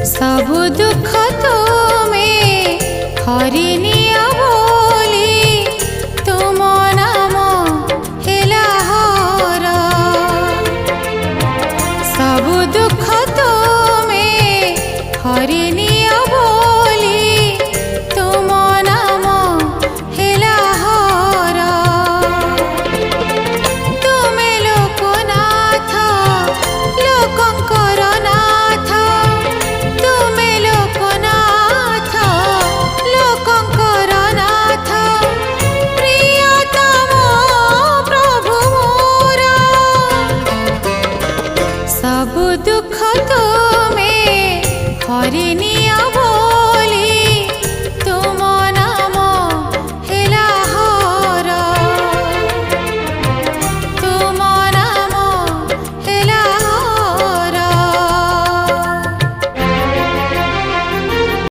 सब दुख तुम्हें हरिनिया बोली तुम नाम हेला हर। सब दुख तुम्हें हरिनिया बोली तुम नाम हेला हर। तुमे लोकनाथ लोकंकर नाथ, तुमे लोकनाथ लोकंकर नाथ, प्रियतम प्रभु मोर। सब दुख तुम्हें हरिनि